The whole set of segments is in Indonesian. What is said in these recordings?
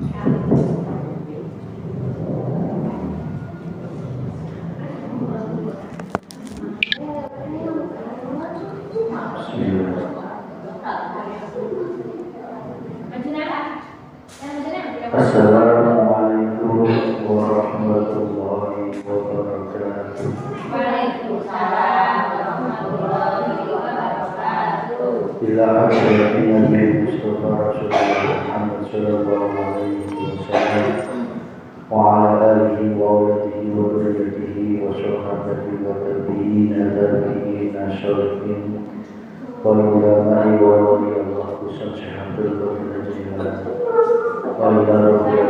Assalamualaikum warahmatullahi wabarakatuh. Waalaikumsalam warahmatullahi wabarakatuh. Bila hadratin Nabi Mustafa Rasulullah Muhammad sallallahu alaihi wasallam wa ala alihi wa auladihi wa dhurriyyatihi wa sahabatihi wa tabi'in syarifin wal ulama'i wa wali Allah khusus syahatul berjalan wa ila rabbil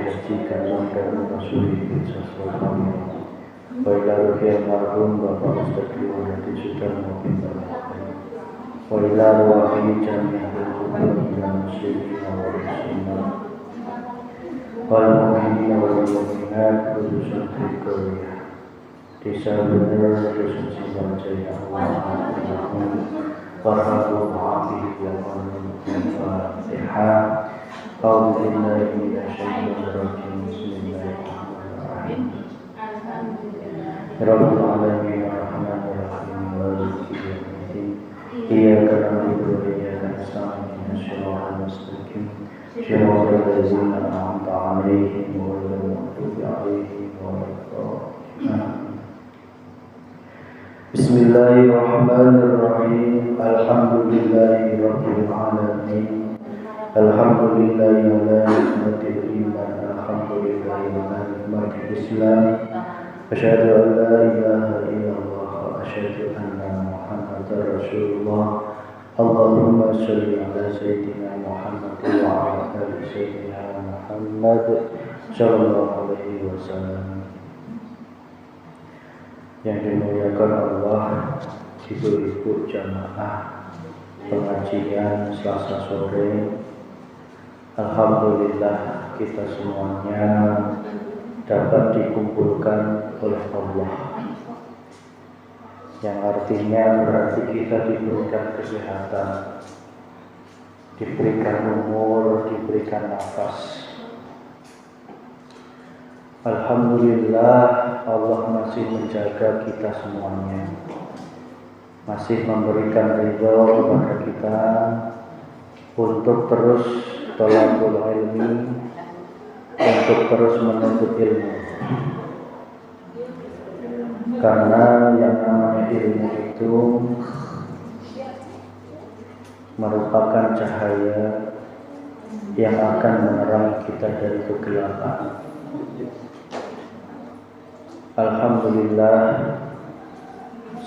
hajikan dan Rasulullah sallallahu wa ila ruhiyah marhum Bapak Ustaz Liwati Sudarmo bin wa ila ruhi jami'il muslimin wal muslimat wal mu'minin wal mu'minat khususan Korea Desa Bener khusus Simbang Jaya warahmatullahi wabarakatuh. A'udzu billahi minasyaitonir rajim. Bismillahirrahmanirrahim. Rabbil alamin arrahmanir rahim maliki yaumiddin. Iyyaka na'budu wa iyyaka nasta'in ihdinas siratal mustaqim. Shiratal ladzina an'amta 'alaihim ghairil maghdubi 'alaihim waladdallin. Bismillahirrahmanirrahim. Alhamdulillahi rabbil alamin. Alhamdulillahi ala nikmatil iman. Alhamdulillahi ala nikmatil Islam. Asyhadu an la ilaha illallah wa asyhadu anna Muhammadar Rasulullah. Allahumma shalli ala sayyidina Muhammad wa ala ali sayyidina Muhammad sallallahu alaihi wasallam. Yang dimuliakan Allah, ibu-ibu jamaah pengajian Selasa sore, alhamdulillah kita semuanya dapat dikumpulkan oleh Allah, yang artinya berarti kita diberikan kesehatan, diberikan umur, diberikan nafas. Alhamdulillah, Allah masih menjaga kita semuanya, masih memberikan ridho kepada kita untuk terus thalabul ilmi, untuk terus menuntut ilmu. Karena yang namanya ilmu itu merupakan cahaya yang akan menerangi kita dari kegelapan. Alhamdulillah,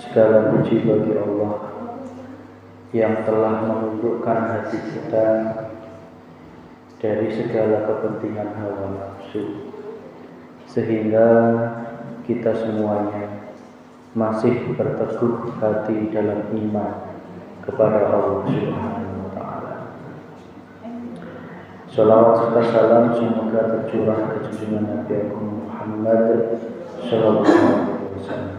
segala puji bagi Allah yang telah menundukkan hati kita dari segala kepentingan hawa nafsu, sehingga kita semuanya masih berteguh hati dalam iman kepada Allah Subhanahu wa Ta'ala. Salawat serta salam semoga tercurah ke junjungan Nabi Agung Muhammad sallallahu alaihi wasallam.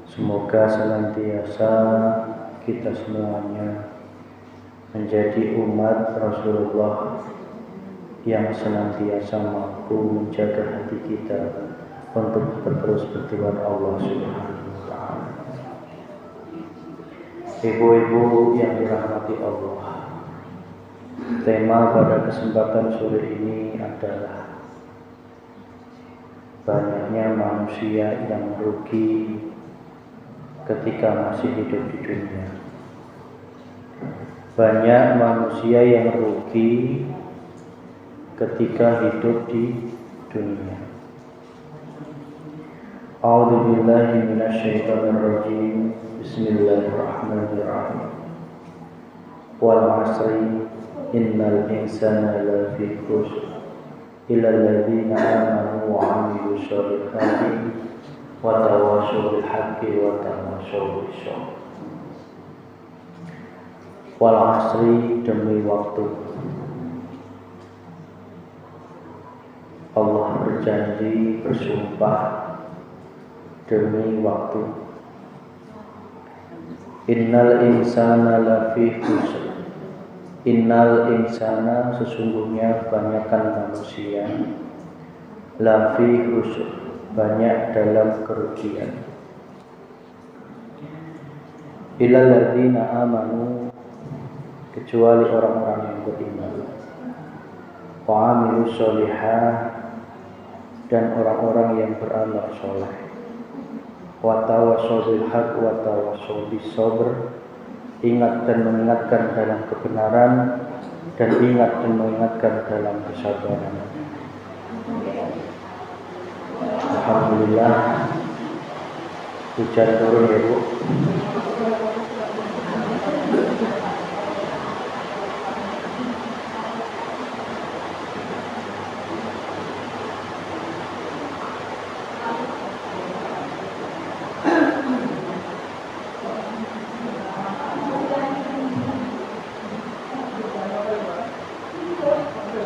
Semoga senantiasa kita semuanya menjadi umat Rasulullah yang senantiasa mampu menjaga hati kita untuk terus berdoa Allah Subhanahu wa Ta'ala. Ibu-ibu yang dirahmati Allah, tema pada kesempatan sore ini adalah banyaknya manusia yang rugi ketika masih hidup di dunia. Banyak manusia yang rugi ketika hidup di dunia. A'udzu billahi minasyaitonir rajim. Bismillahirrahmanirrahim. Wal 'asri innal insana lafi khusr illa alladziina aamanu wa 'amilus shalihaati wa tawashaw bil haqqi wa tawashaw bis sabr. Wal 'asri, demi waktu. Allah berjanji, bersumpah demi waktu. Innal insana lafi khusr. Innal insana, sesungguhnya banyakkan manusia, lafi khusr, banyak dalam kerugian. Illal ladzina amanu, kecuali orang-orang yang beriman, wa amilus sholihah, dan orang-orang yang beramal soleh, wa tawassaw bil haqq wa tawassaw bis sabr, ingat dan mengingatkan dalam kebenaran dan ingat dan mengingatkan dalam kesabaran. Alhamdulillah, hujan turun ya Bu.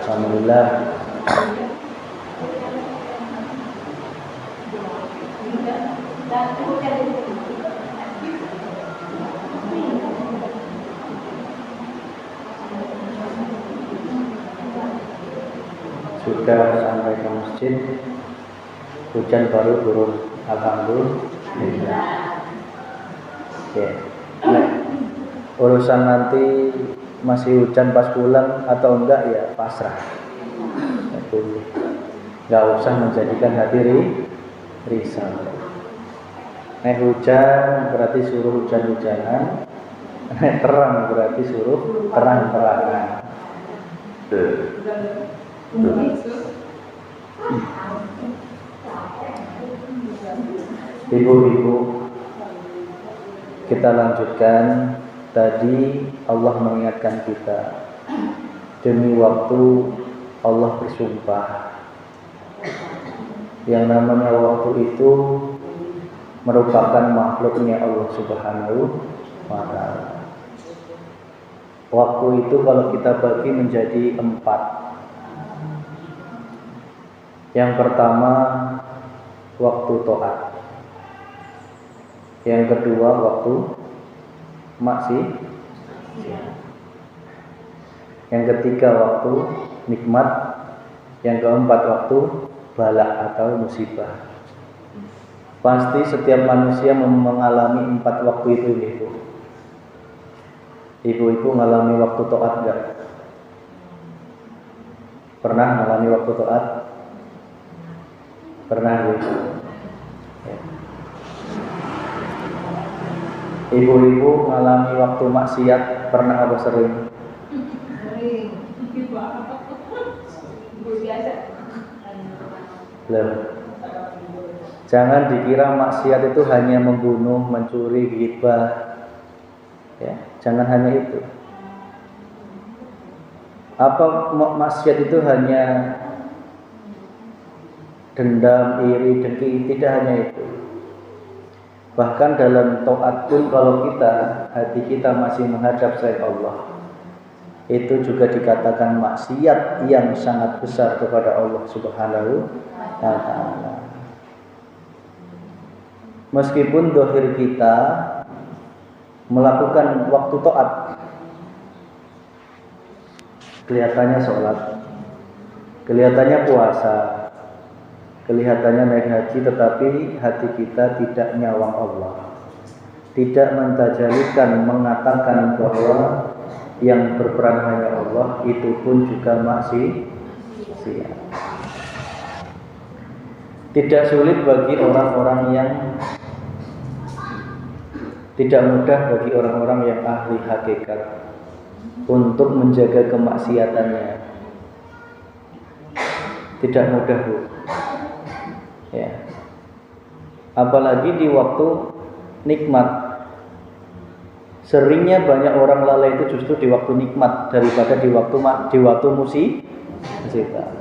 Alhamdulillah. Sudah sampai ke masjid, hujan baru turun. Alhamdulillah. Oke. Nah, urusan nanti masih hujan pas pulang atau enggak ya pasrah. Enggak usah menjadikan hati risau. Hujan berarti suruh hujan-hujanan. Terang berarti suruh terang-terangan. Ibu-ibu, kita lanjutkan. Tadi Allah mengingatkan kita, demi waktu Allah bersumpah. Yang namanya waktu itu merupakan makhluknya Allah Subhanahu wa ta'ala. Waktu itu kalau kita bagi menjadi 4. Yang pertama, waktu taat. Yang kedua, waktu maksiat. Yang ketiga, waktu nikmat. Yang keempat, waktu bala atau musibah. Pasti setiap manusia mengalami 4 waktu itu, Ibu. Ibu-ibu mengalami waktu taat enggak? Pernah mengalami waktu taat? Pernah, Bu? Ya. Ibu-ibu mengalami waktu maksiat pernah apa sering? Sering. Belum. Jangan dikira maksiat itu hanya membunuh, mencuri, ghibah. Ya, jangan hanya itu. Apa maksiat itu hanya dendam, iri, dengki? Tidak hanya itu. Bahkan dalam taat pun kalau hati kita masih menghadap selain Allah, itu juga dikatakan maksiat yang sangat besar kepada Allah Subhanahu wa ta'ala. Meskipun zahir kita melakukan waktu taat, kelihatannya sholat, kelihatannya puasa, kelihatannya naik haji, tetapi hati kita tidak nyawang Allah, tidak mentajalikan, mengatakan bahwa yang berperan hanya Allah, itu pun juga maksiat. Tidak sulit bagi orang-orang yang tidak mudah bagi orang-orang yang ahli hakikat untuk menjaga kemaksiatannya. Tidak mudah, Bu. Ya. Apalagi di waktu nikmat. Seringnya banyak orang lalai itu justru di waktu nikmat daripada di waktu musibah.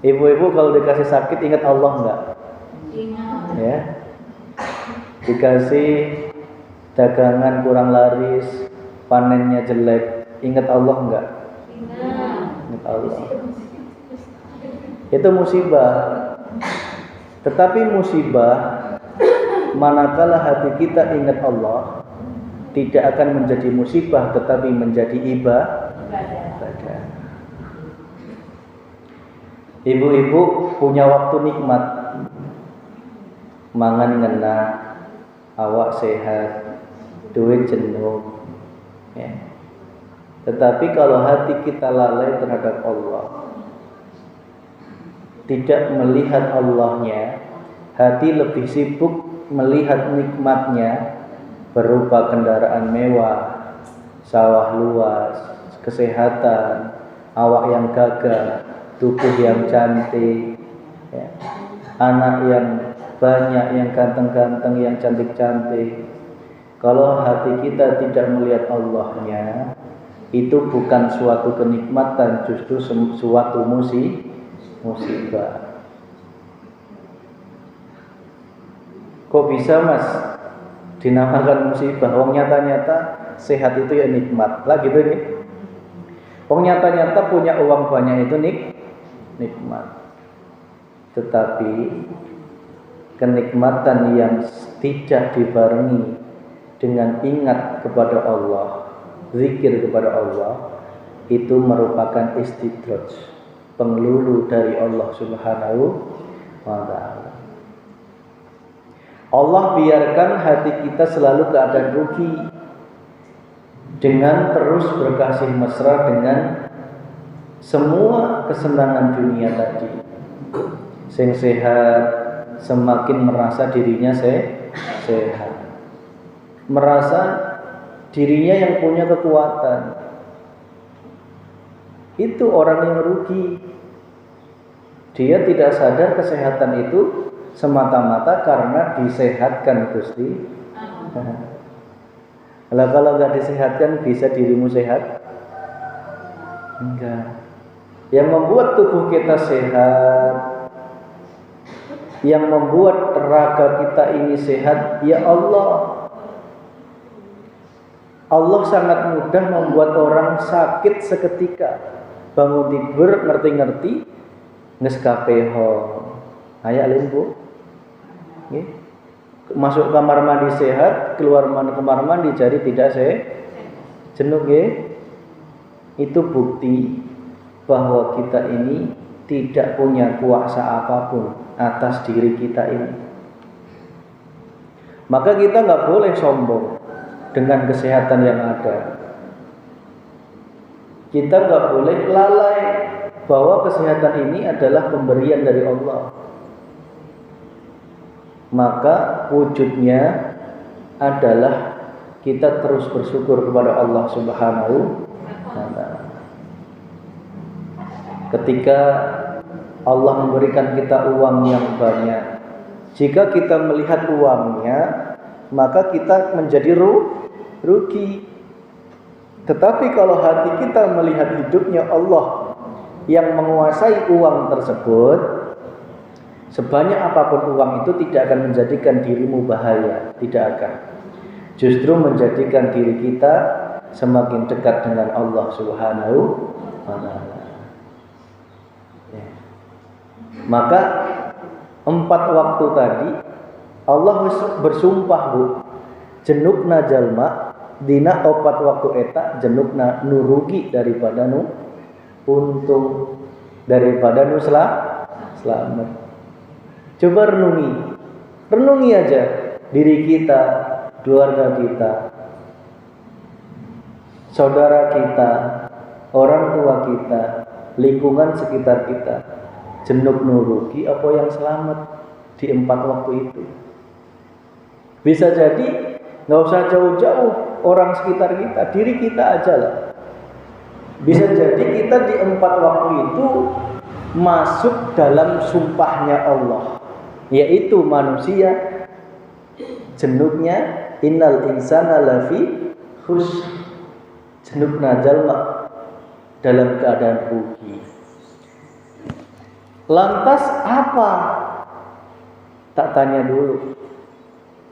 Ibu-ibu kalau dikasih sakit ingat Allah enggak? Ingat. Ya. Dikasih dagangan kurang laris, panennya jelek, ingat Allah enggak? Ingat Allah. Itu musibah. Tetapi musibah manakala hati kita ingat Allah, tidak akan menjadi musibah tetapi menjadi ada. Ibu-ibu punya waktu nikmat, mangan ngena, awak sehat, duit jenuh, ya. Tetapi kalau hati kita lalai terhadap Allah, tidak melihat Allahnya, hati lebih sibuk melihat nikmatnya berupa kendaraan mewah, sawah luas, kesehatan, awak yang gagah, tubuh yang cantik, ya. Anak yang banyak, yang ganteng-ganteng, yang cantik-cantik. Kalau hati kita tidak melihat Allahnya, itu bukan suatu kenikmatan, justru suatu musibah. Kok bisa mas dinamakan musibah? Wong nyata-nyata sehat itu ya nikmat lah gitu nih. Wong nyata-nyata punya uang banyak itu nikmat. Tetapi kenikmatan yang tidak dibarengi dengan ingat kepada Allah, zikir kepada Allah, itu merupakan istidraj, pengelulu dari Allah Subhanahu wa ta'ala. Allah biarkan hati kita selalu keadaan rugi dengan terus berkasih mesra dengan semua kesenangan dunia tadi. Sing sehat semakin merasa dirinya sehat, merasa dirinya yang punya kekuatan. Itu orang yang rugi. Dia tidak sadar kesehatan itu semata-mata karena disehatkan Gusti. Lah kalau nggak disehatkan, bisa dirimu sehat? Enggak. Yang membuat tubuh kita sehat, yang membuat raga kita ini sehat, ya Allah. Allah sangat mudah membuat orang sakit seketika. Bangun tidur ngerti-ngerti nges kapeho. Ayak lembu. Nggih. Masuk kamar mandi sehat, keluar kamar mandi jadi tidak jenuh nggih. Itu bukti bahwa kita ini tidak punya kuasa apapun atas diri kita ini. Maka kita nggak boleh sombong dengan kesehatan yang ada. Kita nggak boleh lalai bahwa kesehatan ini adalah pemberian dari Allah. Maka wujudnya adalah kita terus bersyukur kepada Allah Subhanahu wa ta'ala. Ketika Allah memberikan kita uang yang banyak, jika kita melihat uangnya, maka kita menjadi rugi. Tetapi kalau hati kita melihat hidupnya Allah yang menguasai uang tersebut, sebanyak apapun uang itu tidak akan menjadikan dirimu bahaya, tidak akan. Justru menjadikan diri kita semakin dekat dengan Allah Subhanahu wa ta'ala. Ya. Maka 4 waktu tadi Allah bersumpah, Bu, jenukna jalma dina 4 waktu eta jenukna nurugi daripada nu untung, daripada nu selamat. Coba renungi aja diri kita, keluarga kita, saudara kita, orang tua kita, lingkungan sekitar kita. Jenuk nurugi apa yang selamat di 4 waktu itu? Bisa jadi nggak usah jauh-jauh orang sekitar kita, diri kita aja lah. Bisa jadi kita di 4 waktu itu masuk dalam sumpahnya Allah, yaitu manusia jenuknya innal insana lafi khusr, jenukna jalma dalam keadaan rugi. Lantas apa? Tak tanya dulu.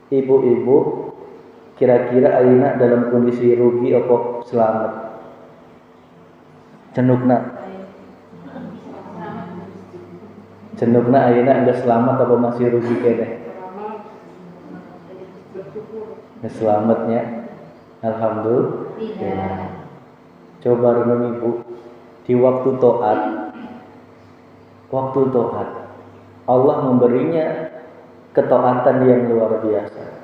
Ibu-ibu, kira-kira ayeuna dalam kondisi rugi apa selamat? Jenukna ayeuna enggak selamat apa masih rugi kene? Selamatnya alhamdulillah. Coba renung Ibu, di waktu taat, Allah memberinya ketaatan yang luar biasa,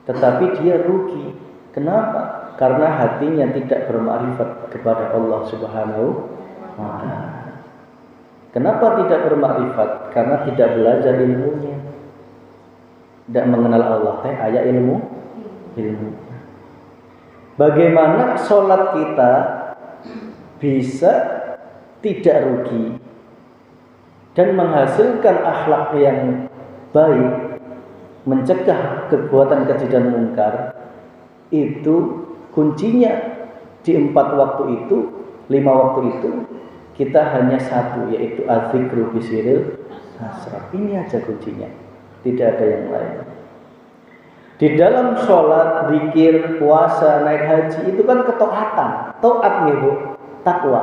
tetapi dia rugi. Kenapa? Karena hatinya tidak bermakrifat kepada Allah Subhanahu wa Ta'ala. Kenapa tidak bermakrifat? Karena tidak belajar ilmunya, tidak mengenal Allah. Ayat ilmu. Bagaimana sholat kita bisa tidak rugi dan menghasilkan akhlak yang baik, mencegah perbuatan keji dan mungkar, itu kuncinya di 4 waktu itu, 5 waktu itu kita hanya satu, yaitu az-zikru bisiril asrar. Ini aja kuncinya, tidak ada yang lain. Di dalam sholat, zikir, puasa, naik haji itu kan ketaatan, taat gitu, takwa.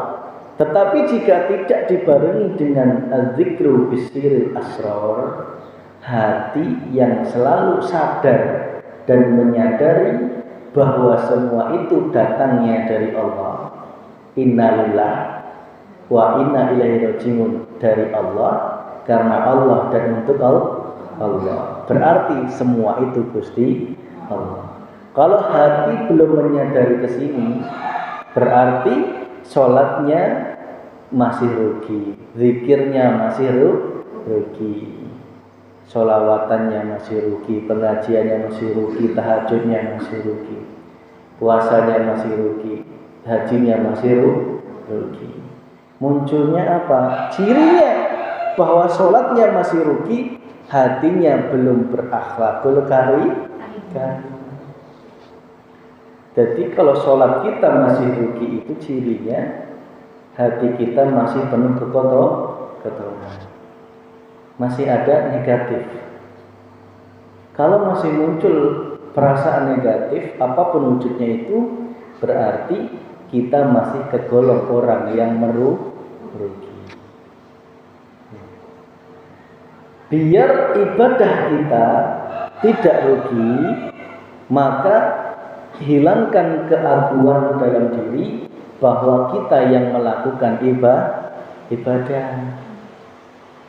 Tetapi jika tidak dibarengi dengan az-zikru bisiril asrar, hati yang selalu sadar dan menyadari bahwa semua itu datangnya dari Allah. Innalillah wa inna ilaihi rajiun, dari Allah, karena Allah dan untuk Allah. Berarti semua itu Gusti Allah. Kalau hati belum menyadari ke sini, berarti sholatnya masih rugi, zikirnya masih rugi, sholawatannya masih rugi, pengajiannya masih rugi, tahajudnya masih rugi, puasanya masih rugi, hajinya masih rugi. Munculnya apa? Cirinya bahwa sholatnya masih rugi, hatinya belum berakhlakul karim. Jadi kalau sholat kita masih rugi, itu cirinya hati kita masih penuh kekotoran, masih ada negatif. Kalau masih muncul perasaan negatif, apapun wujudnya itu, berarti kita masih kegolong orang yang merugi. Biar ibadah kita tidak rugi, maka hilangkan keaguan dalam diri bahwa kita yang melakukan ibadah.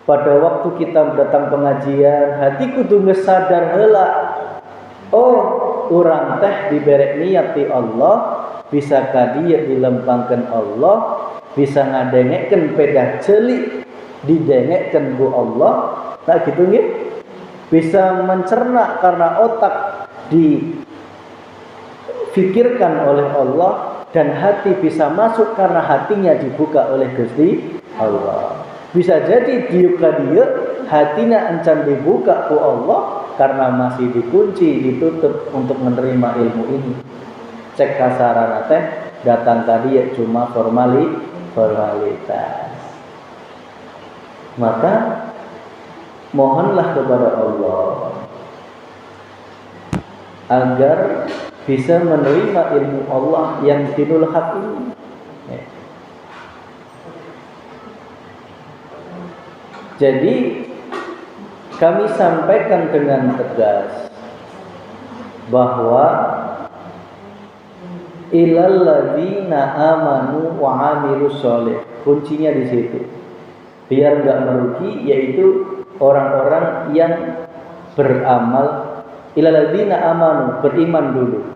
Pada waktu kita datang pengajian, hati kudu sadar heula. Oh, urang teh diberek niat di Allah, bisa kadieu dilempangkeun Allah, bisa ngadengkeun pedah celik didengkeun ku Allah. Nah gitu nggih. Bisa mencerna karena otak difikirkan oleh Allah, dan hati bisa masuk karena hatinya dibuka oleh Gusti Allah. Bisa jadi diuk-diuk hatinya encan dibuka ku Allah karena masih dikunci, ditutup untuk menerima ilmu ini. Cek kasarana teh datang tadi ya cuma formalitas. Maka mohonlah kepada Allah agar bisa menerima ilmu Allah yang dinul haq ini. Jadi kami sampaikan dengan tegas bahwa ilal ladzina amanu wa amilus sholih, kuncinya di situ. Biar enggak merugi, yaitu orang-orang yang beramal. Ilal ladzina amanu, beriman dulu.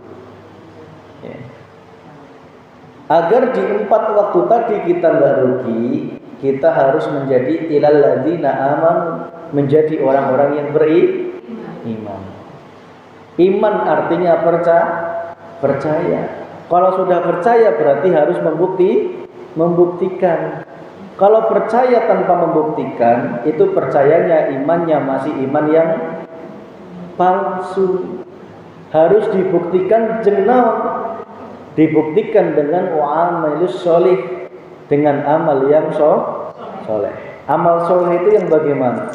Agar di 4 waktu tadi kita enggak rugi, kita harus menjadi ilal ladzina amanu, menjadi orang-orang yang beriman. Iman artinya percaya. Kalau sudah percaya berarti harus membuktikan. Kalau percaya tanpa membuktikan, itu percayanya, imannya masih iman yang palsu. Harus dibuktikan dibuktikan dengan wa'amalus sholih, dengan amal yang soleh. Amal soleh itu yang bagaimana?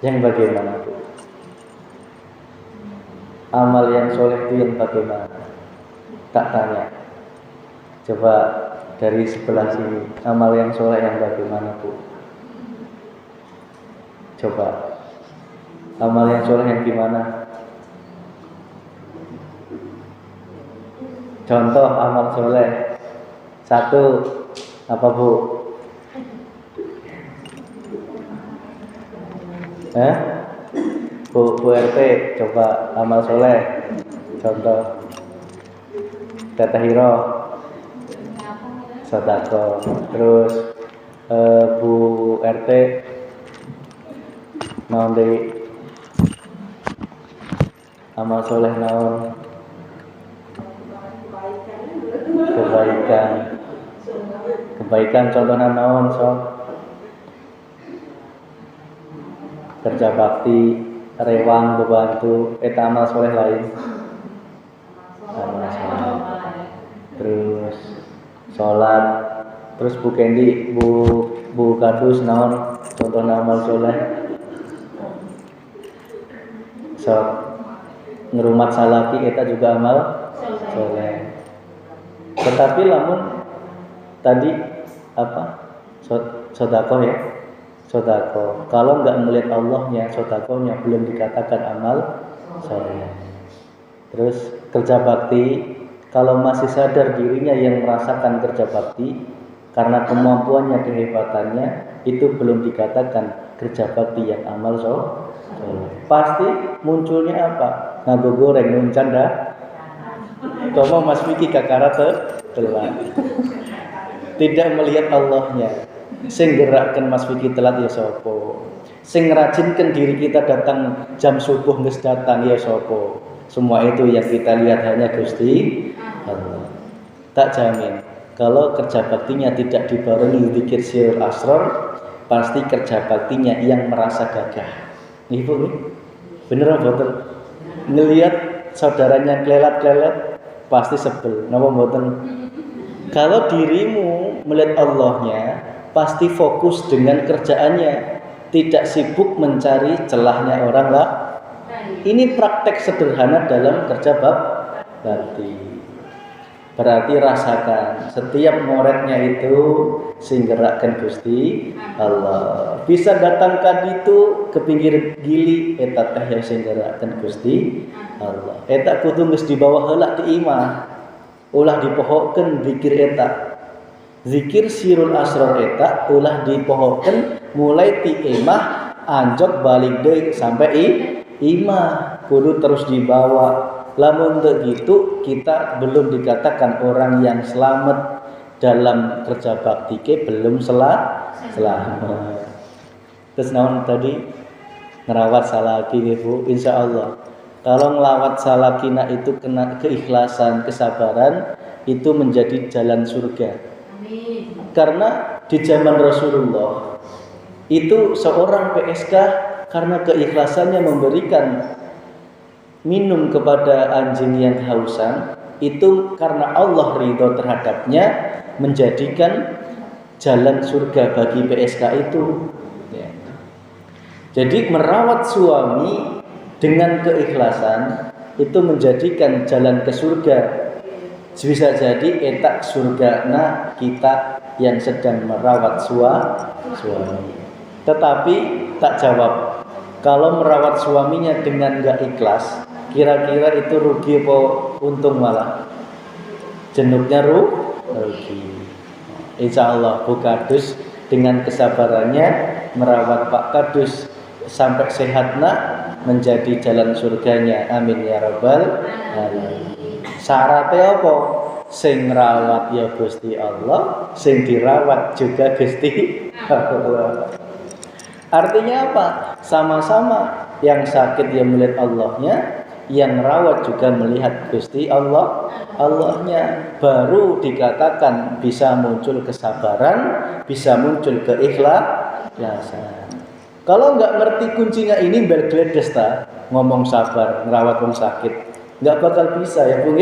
Yang bagaimana itu? Amal yang soleh itu yang bagaimana? Tak tanya. Coba dari sebelah sini, amal yang soleh yang bagaimana, Bu? Coba. Amal yang soleh yang gimana? Contoh amal soleh. 1. Apa Bu? Bu RT, coba amal soleh. Contoh. Teteh Hiro, sedekah. Terus Bu RT, naon deui? Amal soleh naon? Kebaikan contohnya naon sok? Kerja bakti, rewang bebantu, eta amal soleh lain. Amal soleh. Terus sholat. Terus Bu Kendi, Bu Kadus naon contohnya amal soleh? Sok ngerumat salaki eta juga amal soleh. Tetapi lamun tadi apa? Sedekah ya. Sedekah. Kalau enggak melihat Allahnya, sedekahnya belum dikatakan amal soleh. Terus kerja bakti, kalau masih sadar dirinya yang merasakan kerja bakti karena kemampuannya, kehebatannya, itu belum dikatakan kerja bakti yang amal soleh. Pasti munculnya apa? Ngago goreng nuncan dah. Tomo Mas Vicky kakara telat. Tidak melihat Allahnya. Sing gerakkan Mas Vicky telat ya sopo. Sing ngerajinkan diri kita datang jam subuh geus datang ya sopo. Semua itu yang kita lihat hanya Gusti Allah. Tak jamin kalau kerja baktinya tidak dibarengi zikir sirul asrar, pasti kerja baktinya yang merasa gagah. Ibu nih, bener mboten? Ngelihat saudaranya klelat-klelat pasti sebel. Napa mboten? Kalau dirimu melihat Allahnya, pasti fokus dengan kerjaannya, tidak sibuk mencari celahnya orang lah. Ini praktek sederhana dalam kerja bakti. Berarti rasakan setiap moretnya itu sing gerakkan Gusti Allah. Bisa datang ka ditu ke pinggir gili eta teh yang sing gerakkan Gusti Allah. Eta kudu geus dibawa heula ti imah. Ulah dipohokeun zikir eta. Zikir sirul asrar eta ulah dipohokeun mulai ti imah anjok balik deui sampai imah. Kudu terus dibawa. Lamun begitu kita belum dikatakan orang yang selamat dalam kerja bakti ke belum selamat. Terus naon tadi ngerawat salaki Bu, insya Allah. Kalau ngelawat salakina itu kena keikhlasan, kesabaran, itu menjadi jalan surga. Amin. Karena di zaman Rasulullah itu seorang PSK karena keikhlasannya memberikan minum kepada anjing yang kehausan, itu karena Allah ridho terhadapnya, menjadikan jalan surga bagi PSK itu. Ya. Jadi merawat suami dengan keikhlasan itu menjadikan jalan ke surga. Bisa jadi etak surgana kita yang sedang merawat suami. Tetapi tak jawab. Kalau merawat suaminya dengan gak ikhlas, kira-kira itu rugi apa untung malah? Jenuknya rugi. Insya Allah Bu Kadus dengan kesabarannya merawat Pak Kadus sampai sehatna menjadi jalan surganya. Amin ya rabbal alamin. Syaratnya apa? Sing rawat ya Gusti Allah, sing dirawat juga Gusti Allah. Artinya apa? Sama-sama yang sakit dia melihat Allahnya, yang rawat juga melihat Gusti Allahnya. Baru dikatakan bisa muncul kesabaran, bisa muncul keikhlasan. Kalau nggak ngerti kuncinya ini bergledes ta, ngomong sabar, ngerawat orang sakit, nggak bakal bisa ya Bu.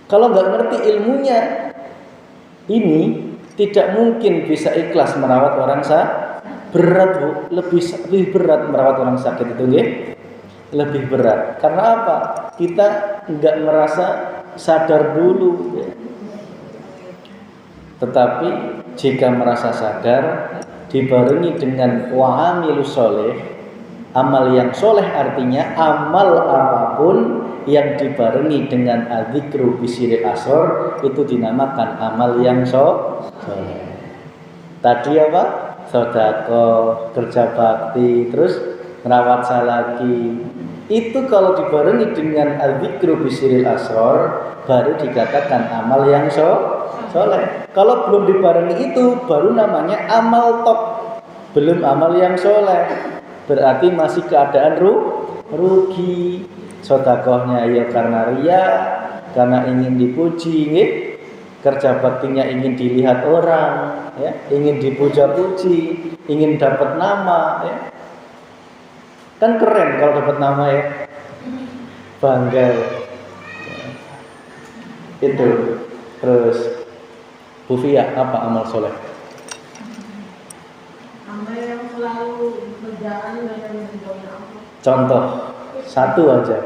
Kalau nggak ngerti ilmunya, ini tidak mungkin bisa ikhlas merawat orang sakit. Berat Bu, lebih berat merawat orang sakit itu nggih. Lebih berat. Karena apa? Kita enggak merasa sadar dulu. Tetapi jika merasa sadar, dibarengi dengan wa'amilus soleh, amal yang soleh artinya amal apapun yang dibarengi dengan adzikru bisiril asrar itu dinamakan amal yang soleh. Tadi apa? Sedekah, kerja bakti, terus merawat salaki. Itu kalau dibarengi dengan adzikru bisiril asrar baru dikatakan amal yang soleh. Kalau belum dibarengi itu baru namanya amal top, belum amal yang soleh. Berarti masih keadaan rugi. Sedekahnya ya karena riya, karena ingin dipuji, kerja baktinya ingin dilihat orang, ya, ingin dipuja-puji, ingin dapat nama, ya. Kan keren kalau dapat nama, ya, bangga, ya. Itu. Terus Bu Fia, apa amal soleh? Amal yang selalu berjalan dengan ridhonya Allah. Contoh satu aja.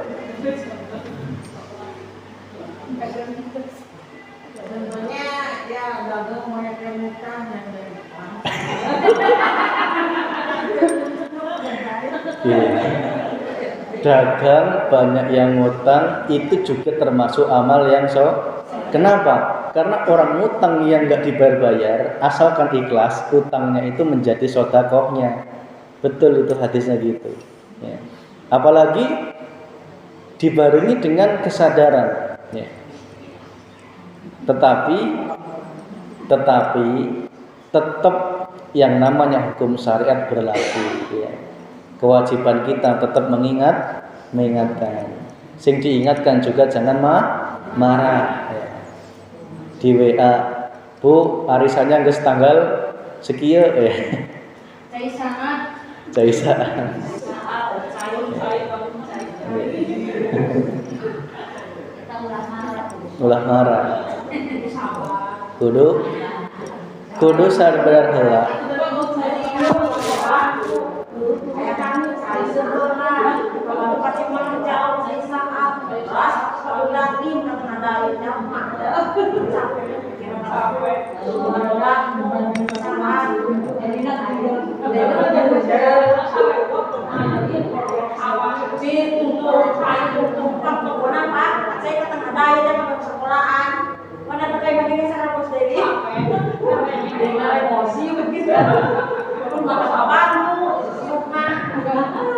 Contohnya ya dagang banyak yang utang dan Dagang banyak yang ngutang itu juga termasuk amal yang Kenapa? Karena orang ngutang yang nggak dibayar, asalkan ikhlas, utangnya itu menjadi sedekahnya. Betul itu hadisnya gitu. Ya. Apalagi dibarengi dengan kesadaran. Ya. Tetapi tetap yang namanya hukum syariat berlaku. Ya. Kewajiban kita tetap mengingatkan. Sing diingatkan juga jangan marah. Ya. Di WA, Bu, arisannya geus tanggal sekieu Cai saat ulah marah. Kudu sadar heula.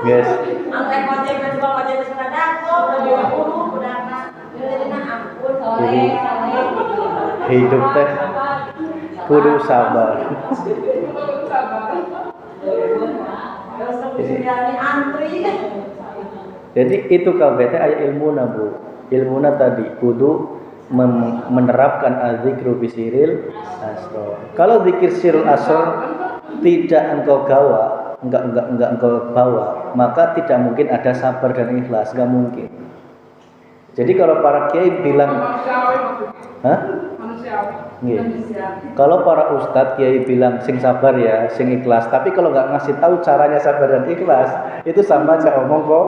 Yes. Hidup teh kudu sabar. Jadi itu kabeh teh aya ilmuna, Bu. Ilmuna tadi kudu menerapkan adzikru bisiril asrar. Kalau zikir sirul asrar tidak engkau gawa, enggak engkau bawa, maka tidak mungkin ada sabar dan ikhlas, enggak mungkin. Jadi kalau para kiai bilang, kalau para ustadz kiai bilang sing sabar ya, sing ikhlas, tapi kalau nggak ngasih tahu caranya sabar dan ikhlas, itu sama aja omong kok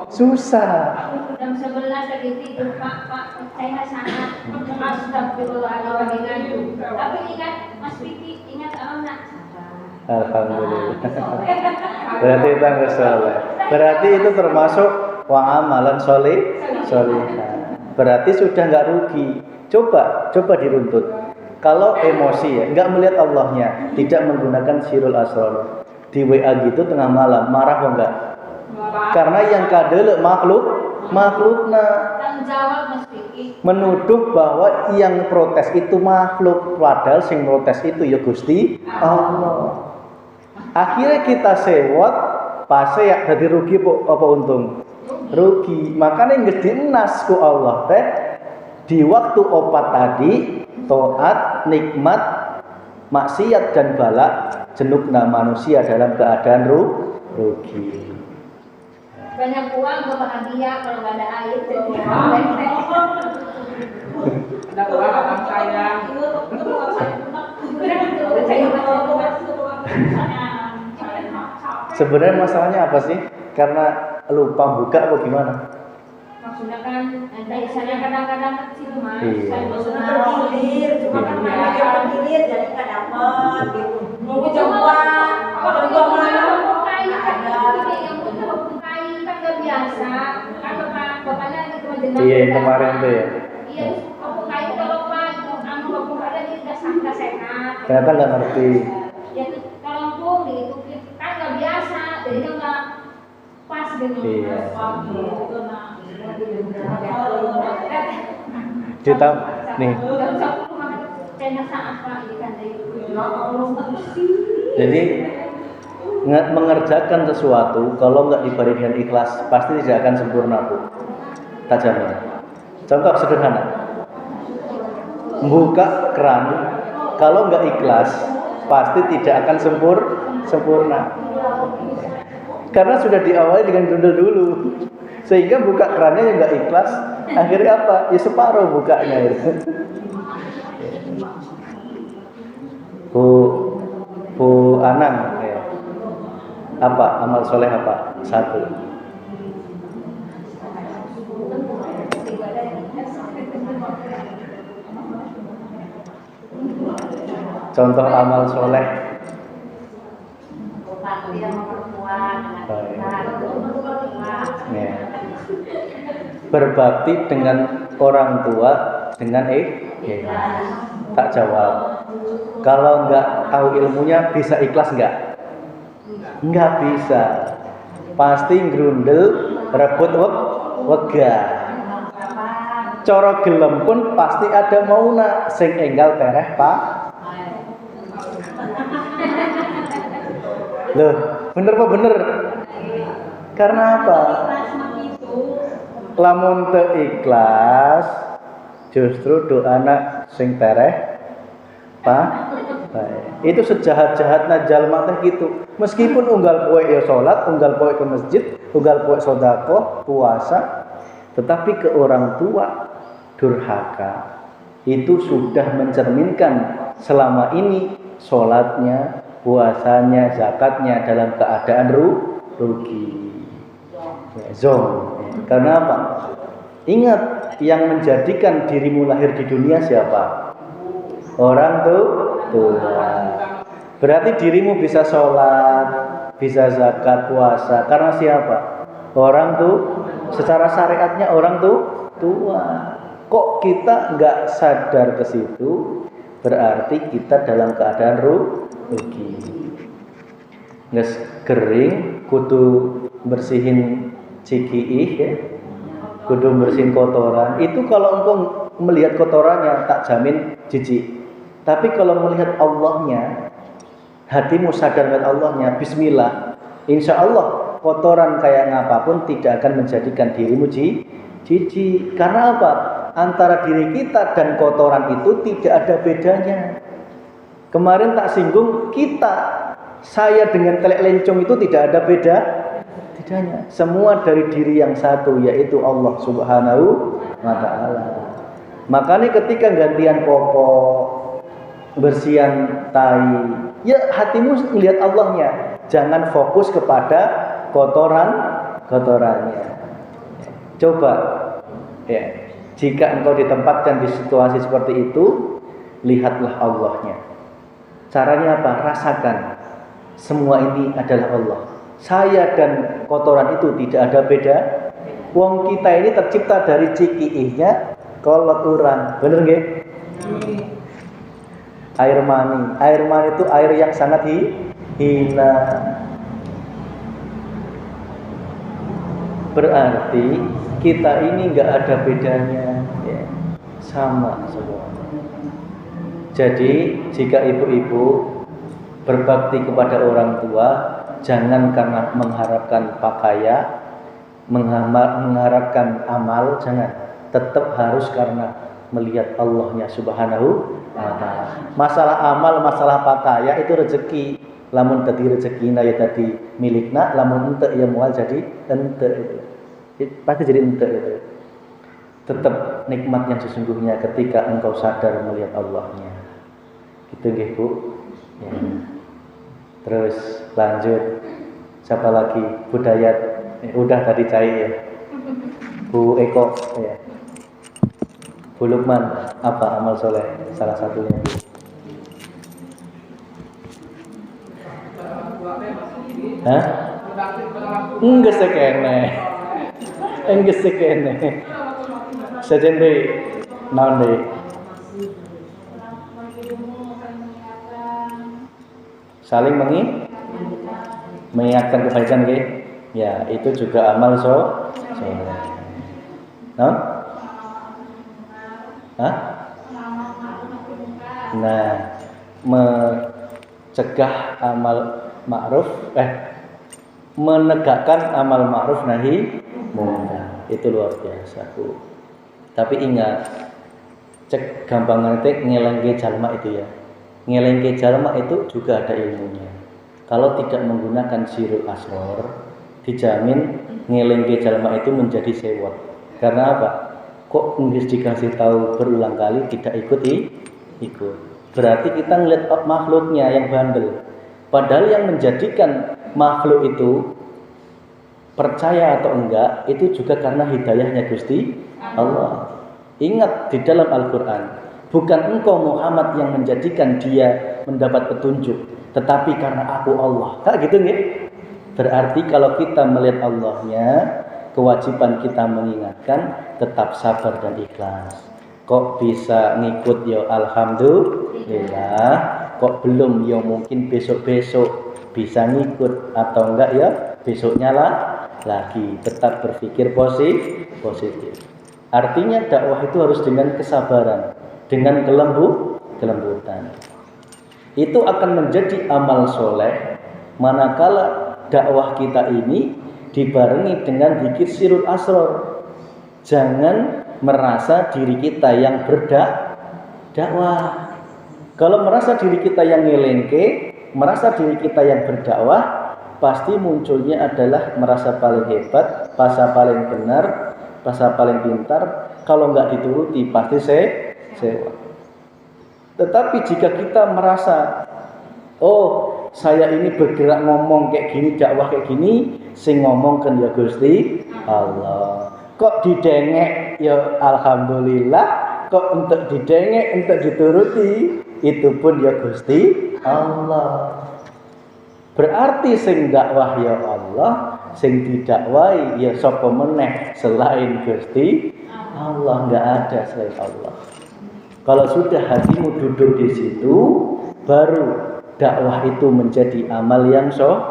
susah. jam 11 lagi tidur Pak, saya sangat astagfirullahaladzim. Tapi ingat Mas Vicky, ingat anak. Alhamdulillah. Berarti itu nggak soleh. Berarti itu termasuk wa amalan soleh. Berarti sudah nggak rugi. Coba diruntut. Kalau emosi ya, nggak melihat Allahnya, tidak menggunakan sirul asrar, di WA gitu tengah malam, marah kok enggak? Karena yang kadele makhlukna. Tanggung jawab Mas Vicky. Menuduh bahwa yang protes itu makhluk, padahal sing protes itu ya Gusti Allah. Akhirnya kita sewot, pase ya jadi rugi apa untung? Rugi. Makanya geus dienas ku Allah teh di waktu opat tadi, taat, nikmat, maksiat dan balak jenukna manusia dalam keadaan rugi. Banyak uang gue bahagia, kalau nggak ada air jadi ada uang abang sayang. Sebenarnya masalahnya apa sih? Karena lupa buka atau gimana? maksudnya kan dari sana kadang-kadang kecil Mas. Iya. Maksudnya tergilir, cuma kan banyak yang tergilir jadi nggak dapet gitu. Mau coba, kalau coba ada yang butuh kai kan nggak biasa. Kan bapaknya gitu Iya, yang kemarin tuh ya. Iya, aku kayak kalau Pak, anu aku ada di udah sehat. Ternyata nggak ngerti. Ya kalau pun gitu kan nggak biasa, jadi kan nggak pas gitu. Iya. Kita Kita nih. Jadi mengerjakan sesuatu kalau nggak diberi dengan ikhlas pasti tidak akan sempurna, Bu. Tak jamin. Contoh sederhana. Buka keran kalau nggak ikhlas pasti tidak akan sempurna. Karena sudah diawali dengan grundel dulu. Sehingga buka kerannya yang nggak ikhlas, akhirnya apa? Ya separuh bukanya itu. Bu Anang, ya. Apa amal soleh apa? 1. Contoh amal soleh. Ya. Berbakti dengan orang tua dengan tak jawab. Kalau nggak tahu ilmunya bisa ikhlas nggak? Nggak bisa. Pasti grundel, rebut wega. Cara gelem pun pasti ada mauna sing enggal tereh Pak. Loh, bener apa bener? Karena apa? Lamun teu ikhlas justru doa anak sing tereh Pak. Itu sejahat-jahatnya jalma teh gitu. Meskipun unggal poe ya salat, unggal poe ke masjid, unggal poe sedekah, puasa, tetapi ke orang tua durhaka. Itu sudah mencerminkan selama ini salatnya, puasanya, zakatnya dalam keadaan rugi. Zon. Karena apa? Ingat, yang menjadikan dirimu lahir di dunia siapa? Orang tua. Berarti dirimu bisa sholat, bisa zakat, puasa. Karena siapa? Orang tuh. Secara syariatnya orang tua. Kok kita nggak sadar ke situ? Berarti kita dalam keadaan rugi. Nges kering, kudu bersihin cikiih ya. Kudu bersihin kotoran. Itu kalau engkau melihat kotorannya tak jamin jijik. Tapi kalau melihat Allahnya, hatimu sadar dengan Allahnya, bismillah. Insya Allah kotoran kayak ngapapun tidak akan menjadikan dirimu jijik. Karena apa? Antara diri kita dan kotoran itu tidak ada bedanya. Kemarin tak singgung kita, saya dengan telek lencong itu tidak ada bedanya. Semua dari diri yang satu, yaitu Allah Subhanahu wa Ta'ala. Makanya ketika gantian popok, bersihan tai, ya hatimu melihat Allahnya. Jangan fokus kepada kotorannya. Coba ya, jika engkau ditempatkan di situasi seperti itu, lihatlah Allahnya. Caranya apa? Rasakan semua ini adalah Allah. Saya dan kotoran itu tidak ada beda. Wong kita ini tercipta dari cikiihnya kotoran. Bener nggih? Air mani itu air yang sangat hina. Berarti kita ini nggak ada bedanya, ya. Sama semua. Jadi jika ibu-ibu berbakti kepada orang tua, jangan karena mengharapkan pakaian, mengharapkan amal, jangan. Tetap harus karena melihat Allahnya Subhanahu wa Ta'ala. Masalah amal, masalah pakaian itu rezeki. Lamun tadi rezekina ya tadi milikna, lamun ente ya mual jadi ente itu. Pasti jadi ente itu. Tetap nikmat yang sesungguhnya ketika engkau sadar melihat Allahnya. Gitu nggih, Bu. Ya. Terus lanjut. Siapa lagi? Bu Dayat. Udah tadi cair ya. Bu Eko ya. Bu Lukman, apa amal soleh salah satunya? Hah? Enggak sekene. Sejende naon deh? Saling mengingatkan kebaikan nggih. Ya, itu juga amal soleh. Hah? Nah, mencegah amal ma'ruf menegakkan amal ma'ruf nahi munkar. Itu luar biasa, Bu. Tapi ingat, cek gampang ngerti ngelengke jalma itu ya. Ngelengke jalma itu juga ada ilmunya. Kalau tidak menggunakan sirul asror, dijamin ngelengke jalma itu menjadi sewot. Karena apa? Kok nggak dikasih tahu berulang kali tidak ikut. Berarti kita ngeliat makhluknya yang bandel. Padahal yang menjadikan makhluk itu percaya atau enggak itu juga karena hidayahnya Gusti Allah. Ingat di dalam Al-Quran, bukan engkau Muhammad yang menjadikan dia mendapat petunjuk, tetapi karena aku Allah. Kayak gitu nggih? Berarti kalau kita melihat Allahnya, kewajiban kita mengingatkan tetap sabar dan ikhlas. Kok bisa ngikut ya alhamdulillah, kok belum ya mungkin besok-besok bisa ngikut atau enggak ya besoknya lagi. Tetap berpikir positif. Artinya dakwah itu harus dengan kesabaran, dengan kelembutan. Itu akan menjadi amal soleh manakala dakwah kita ini dibarengi dengan zikir sirul asror. Jangan merasa diri kita yang berdakwah. Kalau merasa diri kita yang ngelengke, merasa diri kita yang berdakwah, pasti munculnya adalah merasa paling hebat, merasa paling benar, merasa paling pintar. Kalau nggak dituruti pasti sewa. Tetapi jika kita merasa, oh saya ini bergerak ngomong kayak gini, dakwah kayak gini, sing ngomong kan ya Gusti Allah. Kok didengek ya alhamdulillah, kok untuk didengek untuk dituruti itu pun ya Gusti Allah. Berarti sing dakwah ya Allah, sing didakwahi ya sapa meneh selain Gusti Allah, enggak ada selain Allah. Kalau sudah hatimu duduk di situ, baru dakwah itu menjadi amal yang soleh,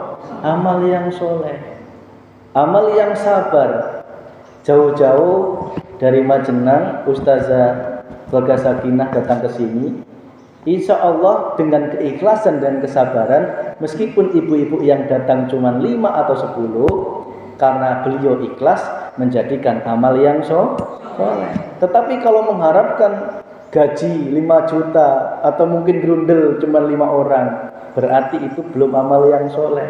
amal yang sabar. Jauh-jauh dari Majenang, Ustazah Baga Sakinah datang ke sini. Insya Allah dengan keikhlasan dan kesabaran, meskipun ibu-ibu yang datang cuma 5 atau 10, karena beliau ikhlas menjadikan amal yang soleh. Tetapi kalau mengharapkan gaji 5 juta atau mungkin grundel cuma 5 orang, berarti itu belum amal yang soleh.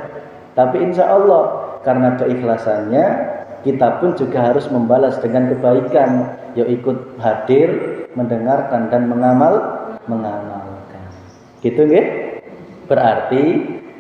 Tapi insya Allah karena keikhlasannya, kita pun juga harus membalas dengan kebaikan, yaitu ikut hadir, mendengarkan dan mengamalkan. Gitu nggih? Berarti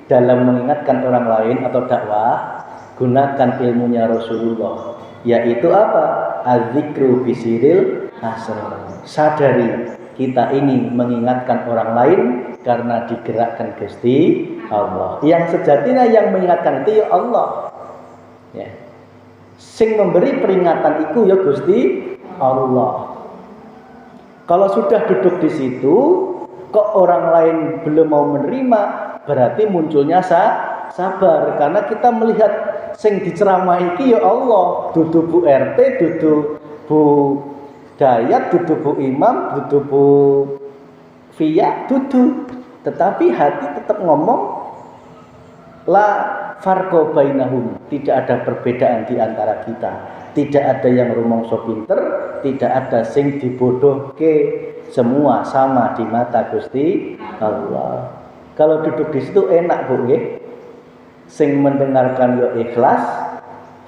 dalam mengingatkan orang lain atau dakwah, gunakan ilmunya Rasulullah, yaitu apa? Az-zikru bisiril asrar. Sadari kita ini mengingatkan orang lain karena digerakkan Gusti Allah. Yang sejatinya yang mengingatkan itu ya Allah. Ya. Sing memberi peringatan itu ya Gusti Allah. Kalau sudah duduk di situ, kok orang lain belum mau menerima, berarti munculnya sabar. Karena kita melihat sing diceramai iki ya Allah, dudu Bu RT, dudu Bu Dayat, dudu Bu Imam, dudu Bu Via, dudu. Tetapi hati tetap ngomong la farqo bainahum, tidak ada perbedaan di antara kita. Tidak ada yang rumangsa pinter, tidak ada sing dibodohke, semua sama di mata Gusti Allah. Kalau duduk di situ enak Bu nggih. Sing mendengarkan yo ikhlas,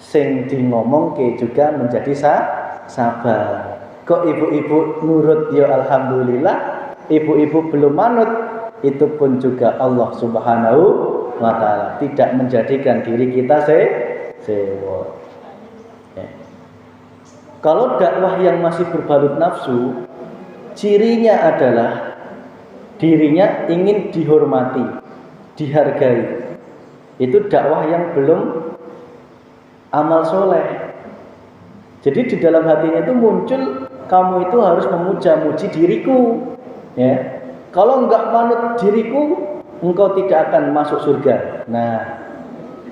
sing di ngomongke juga menjadi sabar. Kok ibu-ibu nurut ya alhamdulillah, ibu-ibu belum manut, itu pun juga Allah Subhanahu wa ta'ala tidak menjadikan diri kita sewa. Ya. Kalau dakwah yang masih berbalut nafsu, cirinya adalah dirinya ingin dihormati, dihargai. Itu dakwah yang belum amal soleh. Jadi di dalam hatinya itu muncul kamu itu harus memuja-muji diriku. Ya. Kalau enggak manut diriku, engkau tidak akan masuk surga. Nah,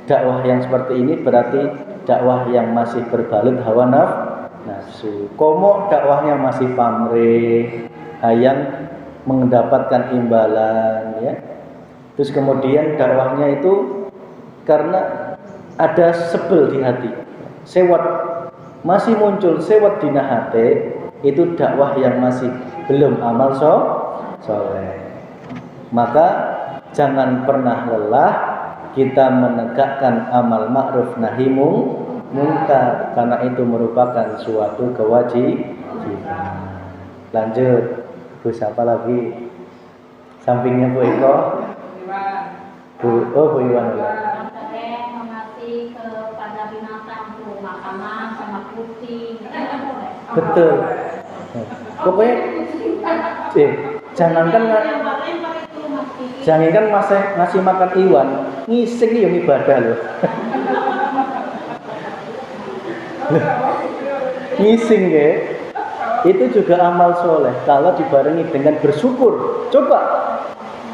dakwah yang seperti ini berarti dakwah yang masih berbalut hawa nafsu. Komo dakwahnya masih pamrih, yang mendapatkan imbalan, ya. Terus kemudian dakwahnya itu karena ada sebel di hati, sewat masih muncul sewat dina hati, itu dakwah yang masih belum amal soleh. Maka jangan pernah lelah kita menegakkan amal ma'ruf nahi mungkar, karena itu merupakan suatu kewajiban. Lanjut, Bu siapa lagi? Sampingnya Bu Eko. Bu Iwan. Mengasihi kepada binatang tuh, makanan sama kucing. Betul. Pokoknya jangankan ngasih makan iwan, ngising yang ibadah loh. Ngising ya, itu juga amal soleh kalau dibarengi dengan bersyukur. Coba,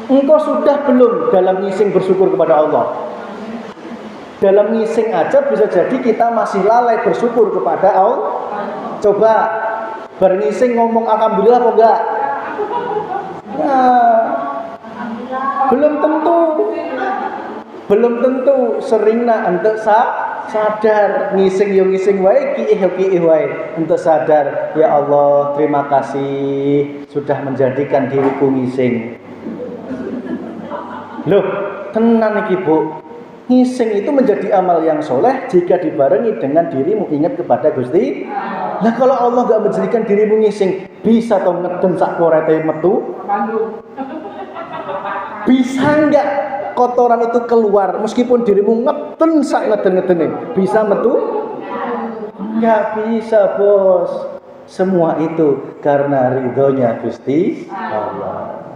engkau sudah belum dalam ngising bersyukur kepada Allah? Dalam ngising aja bisa jadi kita masih lalai bersyukur kepada Allah. Coba berngising ngomong alhamdulillah apa enggak? Nah, belum tentu seringna untuk sadar ngising yo ngising wae kiih wae untuk sadar, ya Allah terima kasih sudah menjadikan diriku ngising. Loh, tenan iki Bu. Ngising itu menjadi amal yang soleh jika dibarengi dengan dirimu ingat kepada Gusti. Nah kalau Allah gak menjadikan dirimu ngising, bisa toh ngeden sak korete metu? Bisa enggak kotoran itu keluar meskipun dirimu ngeden sak ngeden-ngedene? Bisa metu? Enggak bisa, Bos. Semua itu karena ridhonya Gusti Allah.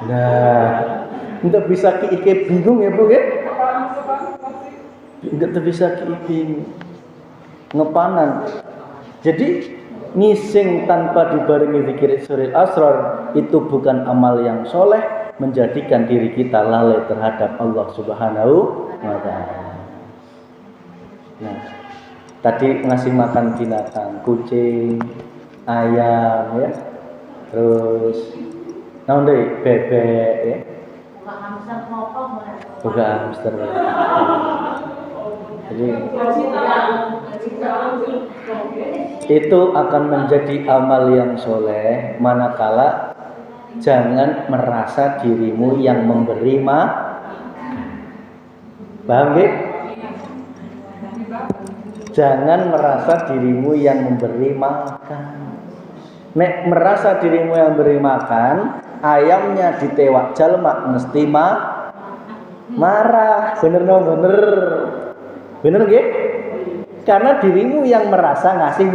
Nah, untuk bisa kiike bingung ya Bu ya? Enggak bisa kiike bingung. Ngepanan. Jadi ngising tanpa dibarengi zikir sirril asrar itu bukan amal yang soleh, menjadikan diri kita lalai terhadap Allah Subhanahu wa ta'ala. Nah, tadi ngasih makan binatang, kucing, ayam ya. Terus bebek ya. Bukan hamster. Jadi itu akan menjadi amal yang soleh manakala jangan merasa dirimu yang memberi paham gak? Jangan merasa dirimu yang memberi makan. Nek merasa dirimu yang memberi makan, ayamnya ditewak jalma mesti marah. Bener nggih? Karena dirimu yang merasa ngasih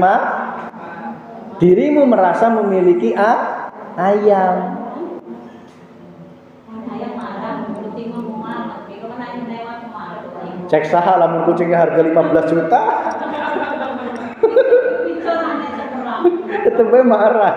dirimu merasa memiliki ayam. Cek saha lamun kucingnya harga 15 juta. Tetep marah.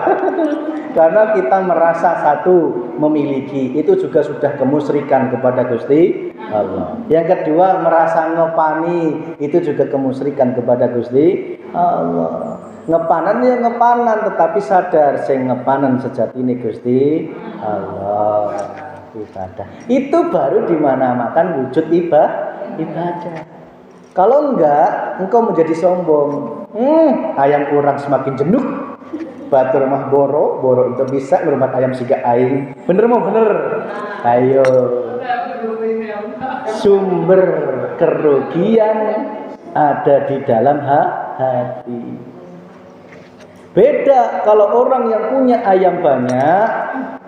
Karena kita merasa satu memiliki, itu juga sudah kemusyrikan kepada Gusti Allah. Yang kedua, merasa ngepani, itu juga kemusyrikan kepada Gusti Allah. Ngepanan ya ngepanan, tetapi sadar sing ngepanan sejatine Gusti Allah. Ibadah. Itu baru dimana-makan wujud ibadah. Kalau enggak, engkau menjadi sombong. Ayam kurang semakin jenuh. Batur mah boro untuk bisa ngurmat ayam siga aing. Bener mau bener. Ayo. Sumber kerugian ada di dalam hati. Beda kalau orang yang punya ayam banyak,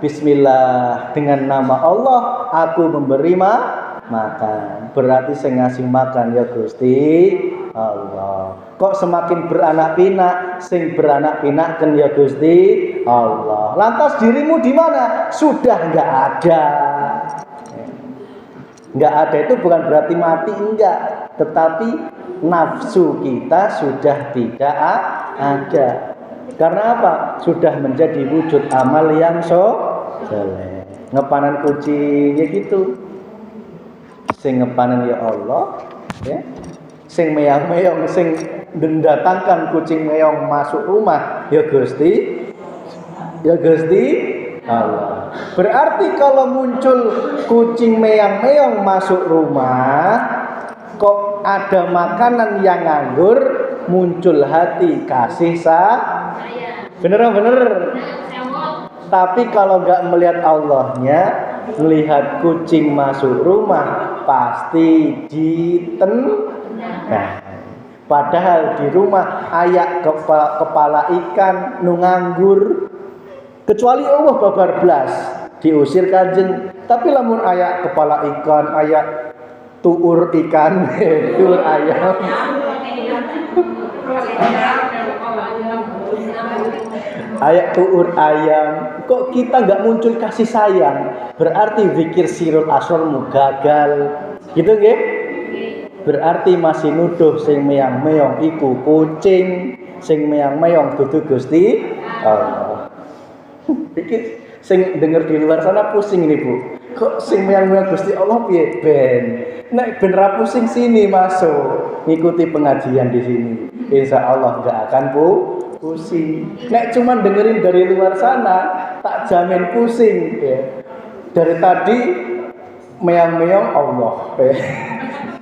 bismillah dengan nama Allah aku memberi makan. Berarti saya ngasih makan ya Gusti Allah. Kok semakin beranak pinak, sing beranak pinak kan ya Gusti Allah. Lantas dirimu di mana? Sudah enggak ada. Enggak ada itu bukan berarti mati, enggak, tetapi nafsu kita sudah tidak ada. Karena apa? Sudah menjadi wujud amal yang soleh. Ngepanen kucing ya gitu. Sing ngepanen ya Allah, ya. Sing meong-meong, sing mendatangkan kucing meong masuk rumah ya Gusti. Ya Gusti Allah. Berarti kalau muncul kucing meong-meong masuk rumah, kok ada makanan yang nganggur, muncul hati kasih bener. Tapi kalau nggak melihat Allahnya, melihat kucing masuk rumah pasti ditendang. Padahal di rumah ayak kepala ikan nu nganggur, kecuali Allah babar blas diusir kanjeng. Tapi lamun ayak kepala ikan, ayak tuur ikan, tuur ayam. Ayak tuur ayam, kok kita nggak muncul kasih sayang? Berarti zikir sirul asrormu gagal, gitu nggih? Berarti masih nuduh sing meong-meong iku kucing, sing meong-meong dudu Gusti Allah. Pikir sing denger di luar sana pusing nih Bu. Kok sing meong-meong Gusti Allah piye ben? Nek ben ra pusing sini masuk, ngikuti pengajian di sini. Insya Allah nggak akan pusing. Nek cuman dengerin dari luar sana, tak jamin pusing. Ya. Dari tadi meong-meong Allah,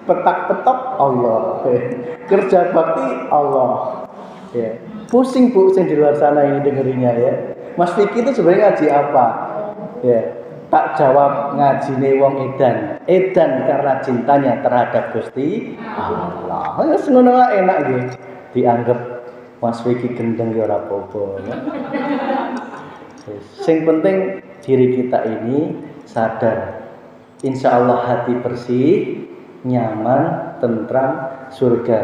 petak-petok Allah, kerja bakti Allah. Ya. Pusing Bu, sing di luar sana ini dengerinnya ya. Mas Vicky itu sebenarnya ngaji apa? Ya. Tak jawab ngajine wong edan karena cintanya terhadap Gusti Allah. Ya ngono enak nggih. Dianggap Mas Vicky gendeng ya ora apa-apa. Sing penting diri kita ini sadar. Insya Allah hati bersih, nyaman, tentram, surga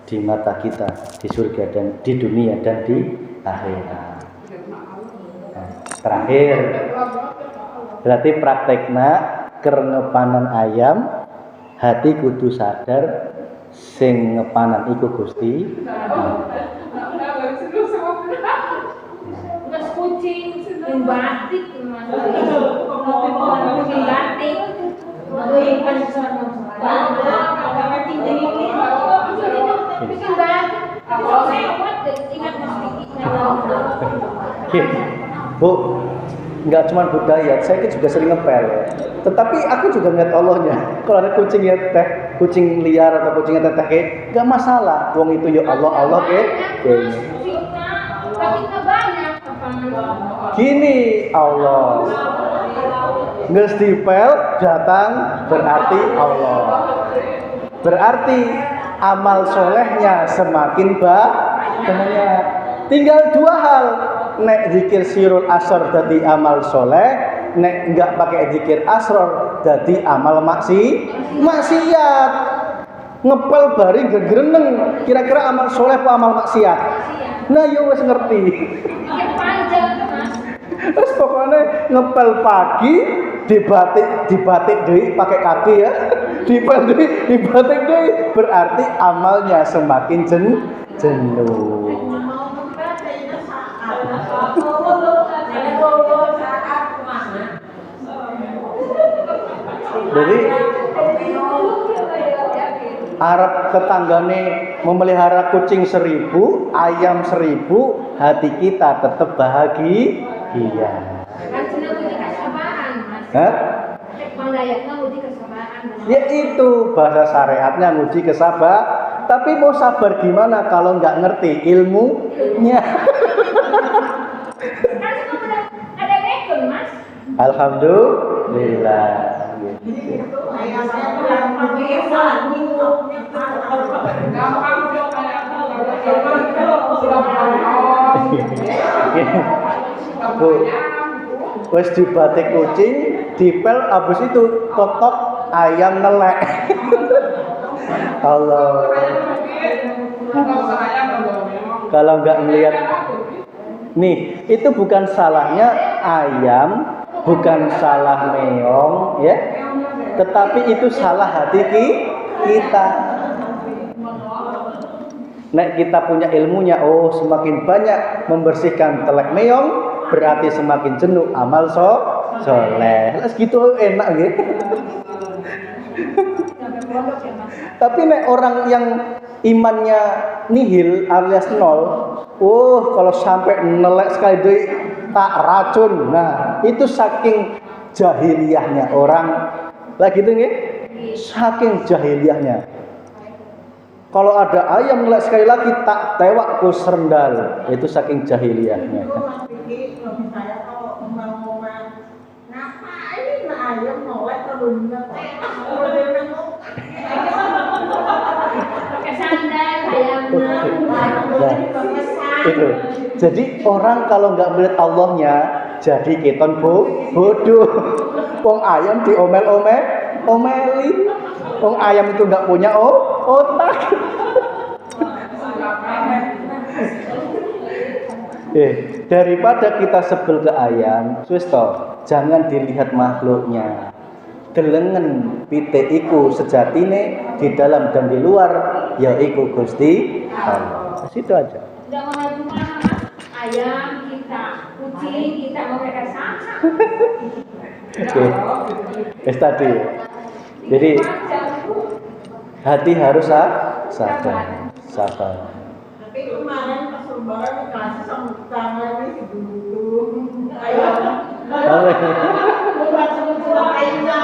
di mata kita, di surga dan di dunia dan di akhirat. Nah, terakhir, berarti praktekna kerengepanan ayam, hati kudu sadar sing ngepanan iku Gusti. Mas kucing yang batik, kucing batik. Kucing batik. Kalau saya buat ingat Mas Vicky. Bu, nggak cuma budaya, saya juga sering ngepel ya. Tetapi aku juga ngeliat Allahnya. Kalau ada kucingnya teh, kucing liar atau kucingnya teteh, nggak masalah. Wong itu ya Allah ke. Gini Allah, ngestipel datang berarti Allah. Berarti amal solehnya semakin banyak. Tinggal dua hal. Nek zikir sirul asar dadi amal soleh, nek enggak pakai zikir asrar dadi amal maksiat. Ngepel bari gegreneng, kira-kira amal soleh apa amal maksiat? Nah yo wis ngerti. Terus pokoknya ngepel pagi dibatik deui pakai kaki ya. Dibatik deui berarti amalnya semakin jenuh. Jadi Arab tetanggane memelihara kucing 1000, ayam 1000, hati kita tetap bahagia. Hah? Ya itu bahasa syariatnya nguji kesabaran. Tapi mau sabar gimana kalau nggak ngerti ilmunya? Ada rekon Mas. Alhamdulillah. Bu, wes dibatik kucing, dipel, abis itu totok ayam nelek. Allah. Kalau nggak melihat, nih itu bukan salahnya ayam, bukan salah meong, ya. Tetapi itu salah hati kita. Nek kita punya ilmunya, oh semakin banyak membersihkan telek meong, berarti semakin jenuh amal soleh. Lah gitu enak gitu. Tapi nek orang yang imannya nihil alias nol, kalau sampai nelek sekali doi tak racun. Nah, itu saking jahiliyahnya orang. Lah gitu nggih? Saking jahiliyahnya. Kalau ada ayam nelek sekali lagi tak tewak ku serendal. Itu saking jahiliyahnya. Saya kalau ngomong-ngomong, ngapain ayam nolak terus Pakai sandal ayamnya. Nah, itu. Jadi orang kalau nggak melihat Allahnya, jadi keton bodoh. Wong ayam omelin. Wong ayam itu nggak punya otak. Daripada kita sebel ke ayam, jangan dilihat makhluknya. Delengen pite iku sejatine di dalam dan di luar ya iku Gusti Allah. Situ aja. Udah mau rumah ayam kita, kucing kita mau mereka sama. Tadi. Jadi hati harus sadar. Tapi kemarin pas lebaran dikasih sama tetangga ini dulu ayam bukan sebetulnya ayamnya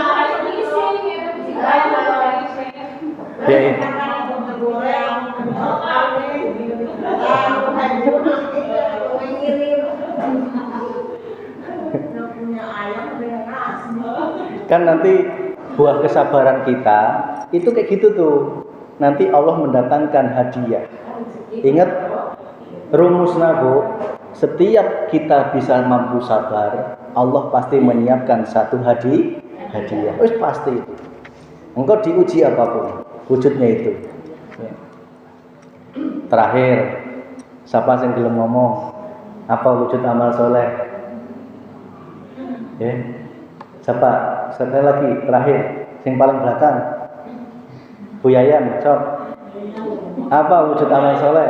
kan nanti buah kesabaran kita itu kayak gitu tuh. Nanti Allah mendatangkan hadiah. Ingat rumusnya Bu, setiap kita bisa mampu sabar, Allah pasti menyiapkan satu hadiah. Wis pasti itu. Engkau diuji apapun, wujudnya itu. Terakhir, siapa yang belum ngomong? Apa wujud amal soleh? Siapa? Sekali lagi, terakhir, yang paling belakang. Bu Yayan, sok. Apa wujud amal soleh?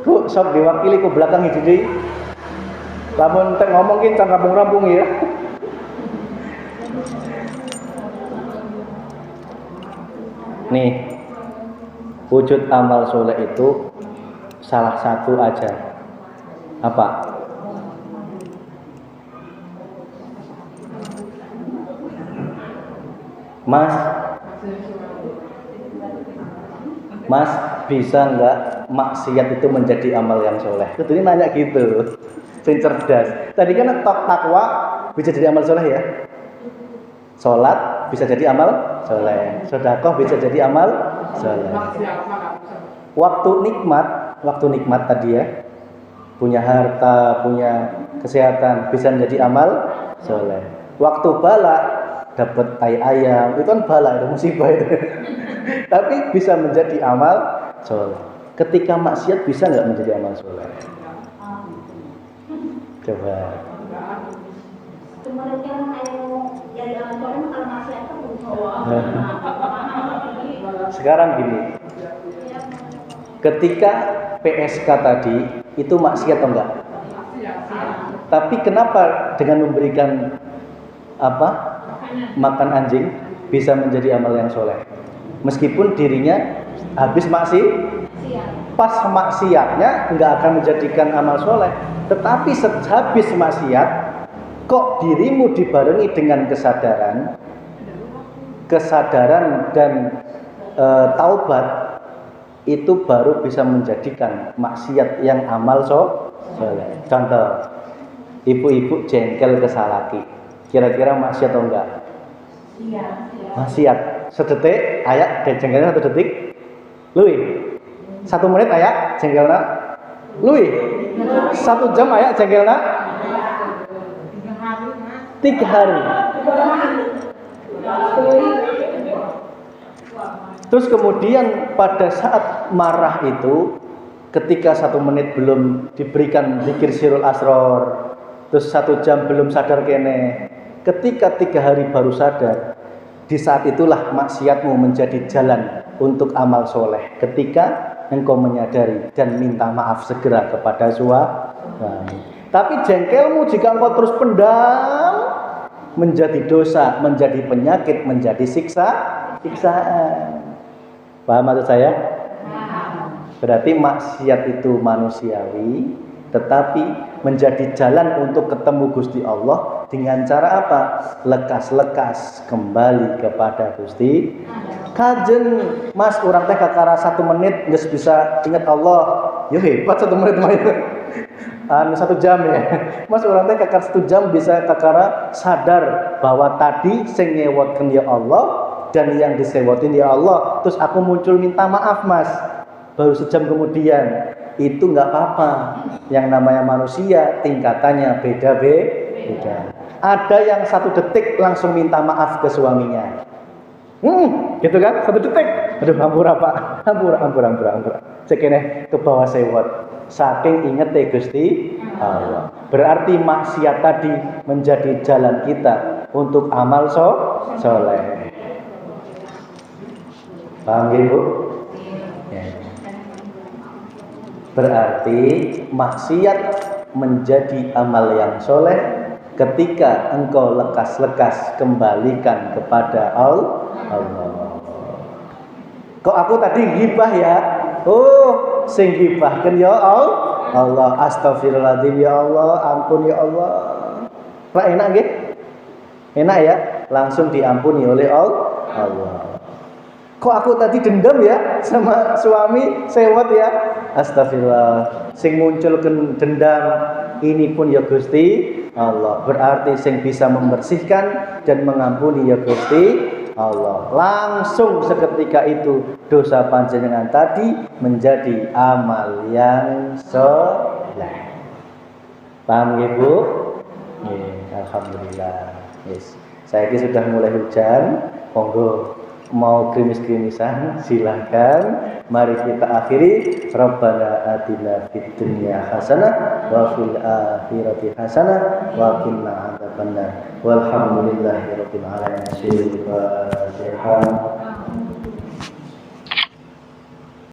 Ku sok diwakili ku belakang jadi. Lamun teh ngomongin can rampung-rampung ya. Nih, wujud amal soleh itu salah satu aja. Apa? Mas bisa nggak maksiat itu menjadi amal yang soleh? Itu nanya gitu, sing cerdas. Tadi kan takwa bisa jadi amal soleh ya. Sholat bisa jadi amal soleh. Sedekah bisa jadi amal soleh. Waktu nikmat tadi ya, punya harta, punya kesehatan bisa menjadi amal soleh. Waktu bala dapat tai ayam itu kan bala, itu musibah itu. Tapi bisa menjadi amal soleh. Ketika maksiat bisa nggak menjadi amal soleh? Coba. Sekarang gini, ketika PSK tadi itu maksiat atau enggak? Tapi kenapa dengan memberikan makan anjing bisa menjadi amal yang soleh? Meskipun dirinya habis pas maksiatnya nggak akan menjadikan amal soleh, tetapi habis maksiat kok dirimu dibarengi dengan kesadaran dan taubat, itu baru bisa menjadikan maksiat yang amal soleh. Contoh, ibu-ibu jengkel ke salaki, kira-kira maksiat atau enggak? Maksiat. Sedetik ayak jengkelnya 1 detik luwih. 1 menit ayak jengkelna luwih. 1 jam ayak jengkelna 3 hari. Terus kemudian pada saat marah itu, ketika 1 menit belum diberikan zikir sirul asror, terus 1 jam belum sadar kene, ketika 3 hari baru sadar, Di saat itulah maksiatmu menjadi jalan untuk amal soleh. Ketika engkau menyadari dan minta maaf segera kepada suami. Tapi jengkelmu jika engkau terus pendam, menjadi dosa, menjadi penyakit, menjadi siksaan. Paham maksud saya? Berarti maksiat itu manusiawi, tetapi menjadi jalan untuk ketemu Gusti Allah dengan cara apa? Lekas-lekas kembali kepada Gusti. Kajen Mas orang teh kakara 1 menit nggak bisa ingat Allah. Yo hebat 1 menit main. 1 jam ya. Mas orang teh kakara 1 jam bisa kakara sadar bahwa tadi sing nyewotkeun ya Allah dan yang disewotin ya Allah. Terus aku muncul minta maaf Mas. Baru sejam kemudian. Itu nggak apa-apa. Yang namanya manusia tingkatannya beda-beda. Ada yang 1 detik langsung minta maaf ke suaminya. Gitu kan? 1 detik. Aduh, hampura Pak. Hampura. Sekene ke bawah sewot. Saking inget Gusti Allah. Berarti maksiat tadi menjadi jalan kita untuk amal soleh. Paham ya, Bu? Ya. Berarti maksiat menjadi amal yang soleh ketika engkau lekas-lekas kembalikan kepada Allah. Kok aku tadi ghibah ya? Oh, sing ghibahkeun ya Allah. Astagfirullahaladzim ya Allah, ampun ya Allah. Pak enak nggih? Enak ya? Langsung diampuni oleh Allah. Kok aku tadi dendam ya sama suami sewot ya? Astagfirullah. Sing munculkeun dendam ini pun ya Gusti Allah. Berarti sing bisa membersihkan dan mengampuni ya Gusti Allah. Langsung seketika itu dosa panjenengan tadi menjadi amal yang soleh. Paham ya Bu? Alhamdulillah. Yes. Saya ini sudah mulai hujan. Monggo mau krimis-krimisan silahkan. Mari kita akhiri. Rabbana atina fid dunya hasanah wa fil akhirati hasanah wa qina adzabannar. Walhamdulillahirabbil alamin.